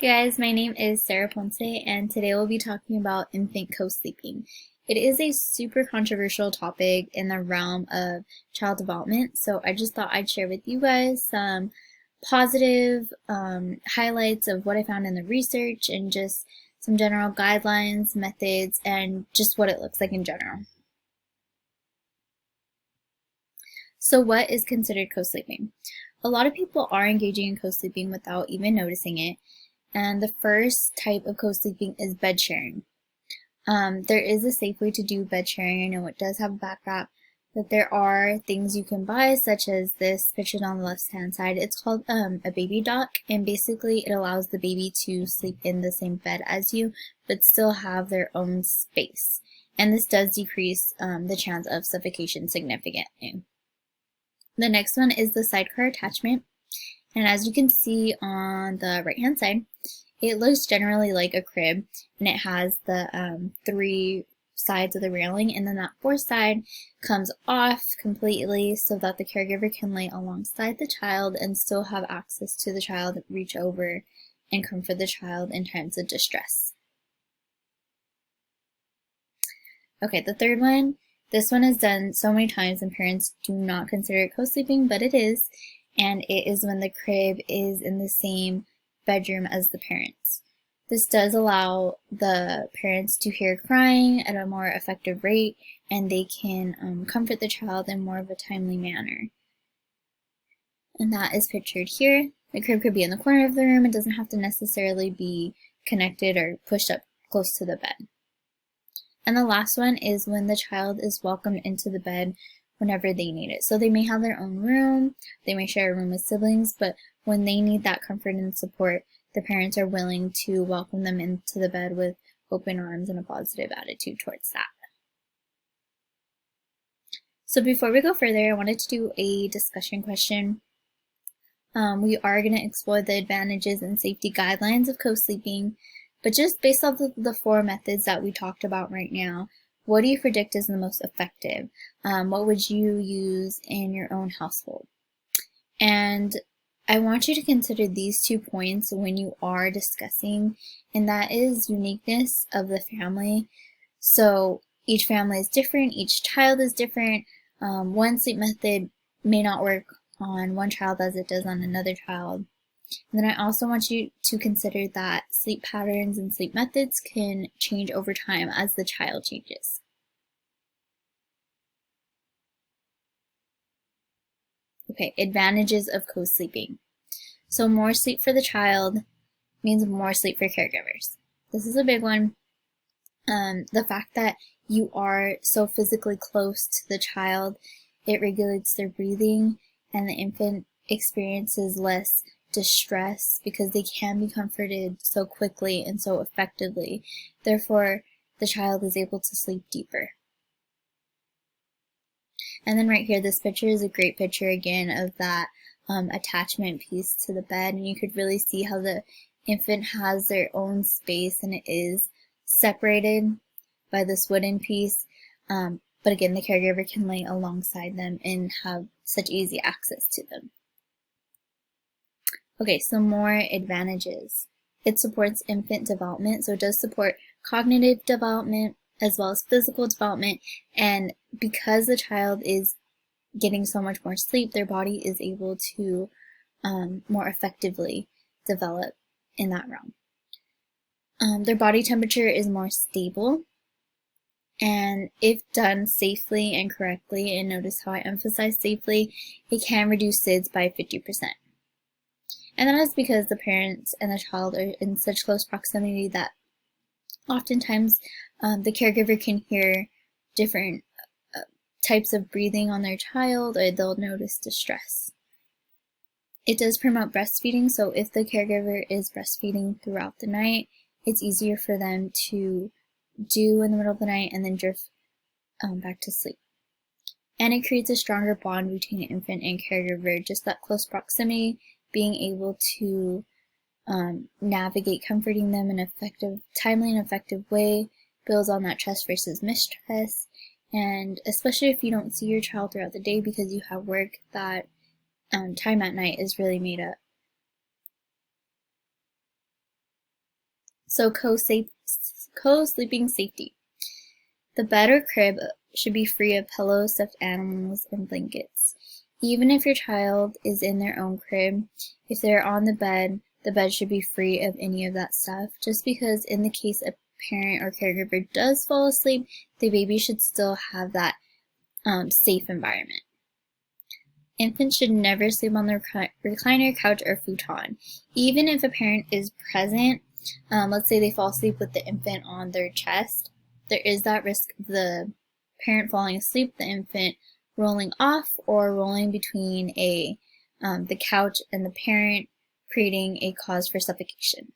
Hey guys, my name is Sarah Ponce, and today we'll be talking about infant co-sleeping. It is a super controversial topic in the realm of child development, so I just thought I'd share with you guys some positive highlights of what I found in the research and just some general guidelines, methods, and just what it looks like in general. So what is considered co-sleeping? A lot of people are engaging in co-sleeping without even noticing it. And the first type of co-sleeping is bed sharing. There is a safe way to do bed sharing. I know it does have a back wrap, but there are things you can buy, such as this pictured on the left-hand side. It's called a baby dock, and basically it allows the baby to sleep in the same bed as you, but still have their own space. And this does decrease the chance of suffocation significantly. The next one is the sidecar attachment. And as you can see on the right hand side, it looks generally like a crib, and it has the three sides of the railing, and then that fourth side comes off completely so that the caregiver can lay alongside the child and still have access to the child, reach over and comfort the child in times of distress. Okay, the third one, this one is done so many times and parents do not consider it co-sleeping, but it is. And it is when the crib is in the same bedroom as the parents. This does allow the parents to hear crying at a more effective rate, and they can comfort the child in more of a timely manner. And that is pictured here. The crib could be in the corner of the room. It doesn't have to necessarily be connected or pushed up close to the bed. And the last one is when the child is welcomed into the bed whenever they need it. So they may have their own room, they may share a room with siblings, but when they need that comfort and support, the parents are willing to welcome them into the bed with open arms and a positive attitude towards that. So before we go further, I wanted to do a discussion question. We are going to explore the advantages and safety guidelines of co-sleeping, but just based off the four methods that we talked about right now, what do you predict is the most effective? What would you use in your own household? And I want you to consider these 2 points when you are discussing, and that is uniqueness of the family. So each family is different, each child is different. One sleep method may not work on one child as it does on another child. And then I also want you to consider that sleep patterns and sleep methods can change over time as the child changes. Okay, advantages of co-sleeping. So more sleep for the child means more sleep for caregivers. This is a big one. The fact that you are so physically close to the child, it regulates their breathing, and the infant experiences less distress because they can be comforted so quickly and so effectively. Therefore, the child is able to sleep deeper. And then right here, this picture is a great picture again of that attachment piece to the bed, and you could really see how the infant has their own space and it is separated by this wooden piece. But again, the caregiver can lay alongside them and have such easy access to them. Okay, so more advantages. It supports infant development, so it does support cognitive development as well as physical development, and because the child is getting so much more sleep, their body is able to more effectively develop in that realm. Their body temperature is more stable, and if done safely and correctly, and notice how I emphasize safely, it can reduce SIDS by 50%. And that is because the parents and the child are in such close proximity that oftentimes the caregiver can hear different types of breathing on their child, or they'll notice distress. It does promote breastfeeding, so if the caregiver is breastfeeding throughout the night, it's easier for them to do in the middle of the night and then drift back to sleep. And it creates a stronger bond between infant and caregiver, just that close proximity, being able to navigate comforting them in an effective, timely and effective way, builds on that trust versus mistrust. And especially if you don't see your child throughout the day because you have work, that time at night is really made up. So co-sleeping safety. The bed or crib should be free of pillows, stuffed animals, and blankets. Even if your child is in their own crib, if they're on the bed should be free of any of that stuff, just because in the case a parent or caregiver does fall asleep, the baby should still have that safe environment. Infants should never sleep on the recliner, couch, or futon. Even if a parent is present, let's say they fall asleep with the infant on their chest, there is that risk of the parent falling asleep, the infant rolling off, or rolling between the couch and the parent, creating a cause for suffocation.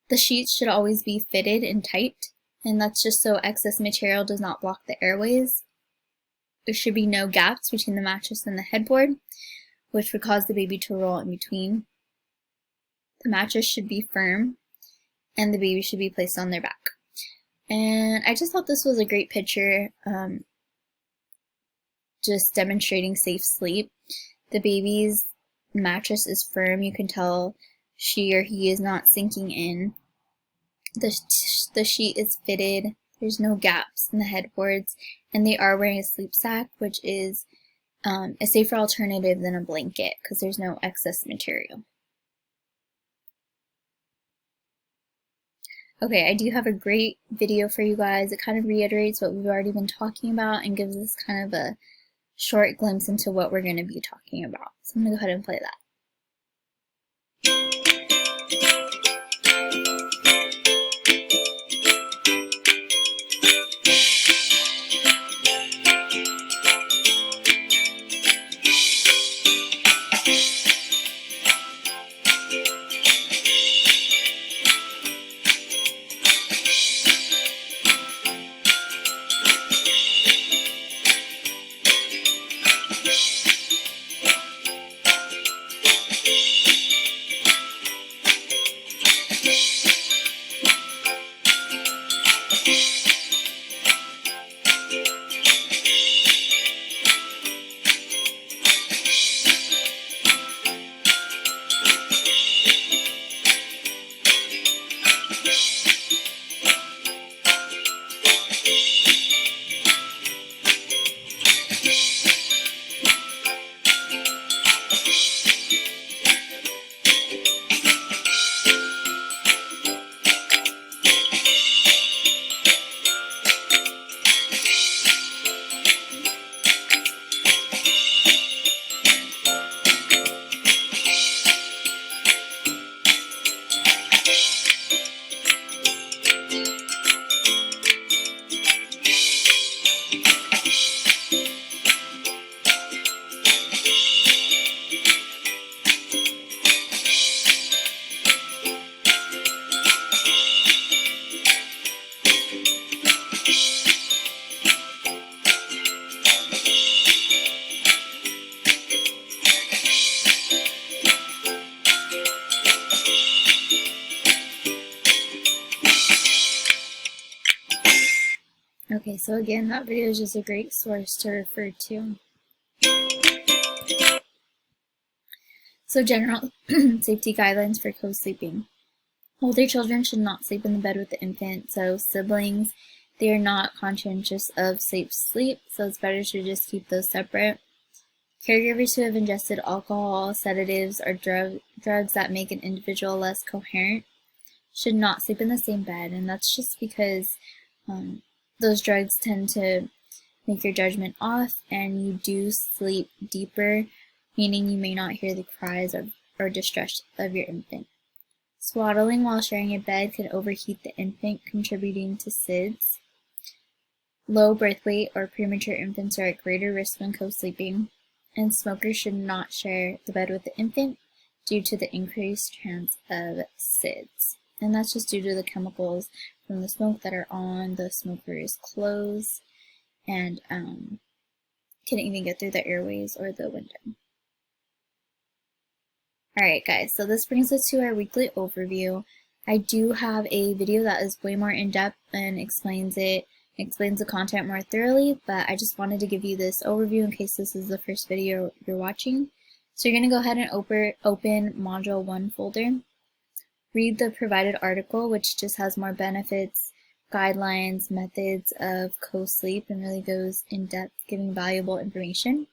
The sheets should always be fitted and tight, and that's just so excess material does not block the airways. There should be no gaps between the mattress and the headboard, which would cause the baby to roll in between. The mattress should be firm, and the baby should be placed on their back. And I just thought this was a great picture, just demonstrating safe sleep. The baby's mattress is firm. You can tell she or he is not sinking in. The sheet is fitted. There's no gaps in the headboards, and they are wearing a sleep sack, which is a safer alternative than a blanket because there's no excess material. Okay, I do have a great video for you guys. It kind of reiterates what we've already been talking about and gives us kind of a short glimpse into what we're going to be talking about. So I'm going to go ahead and play that. Okay, so again, that video is just a great source to refer to. So general safety guidelines for co-sleeping. Older children should not sleep in the bed with the infant, so siblings, they are not conscientious of safe sleep, so it's better to just keep those separate. Caregivers who have ingested alcohol, sedatives, or drugs that make an individual less coherent should not sleep in the same bed, and that's just because those drugs tend to make your judgment off, and you do sleep deeper, meaning you may not hear the cries or distress of your infant. Swaddling while sharing a bed can overheat the infant, contributing to SIDS. Low birth weight or premature infants are at greater risk when co-sleeping, and smokers should not share the bed with the infant due to the increased chance of SIDS. And that's just due to the chemicals from the smoke that are on the smoker's clothes and can even get through the airways or the window. Alright guys, so this brings us to our weekly overview. I do have a video that is way more in-depth and explains the content more thoroughly, but I just wanted to give you this overview in case this is the first video you're watching. So you're going to go ahead and open Module 1 folder. read the provided article, which just has more benefits, guidelines, methods of co-sleep, and really goes in depth, giving valuable information.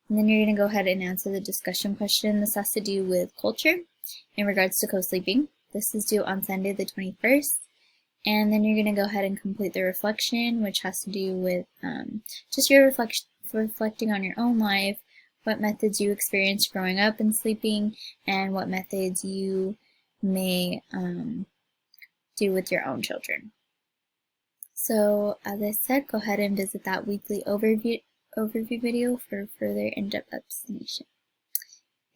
And then you're going to go ahead and answer the discussion question. This has to do with culture in regards to co-sleeping. This is due on Sunday the 21st. And then you're going to go ahead and complete the reflection, which has to do with just your reflecting on your own life, what methods you experienced growing up and sleeping, and what methods you may do with your own children. So, as I said, go ahead and visit that weekly overview video for further in-depth explanation.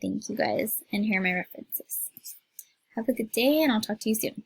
Thank you guys, and here are my references. Have a good day, and I'll talk to you soon.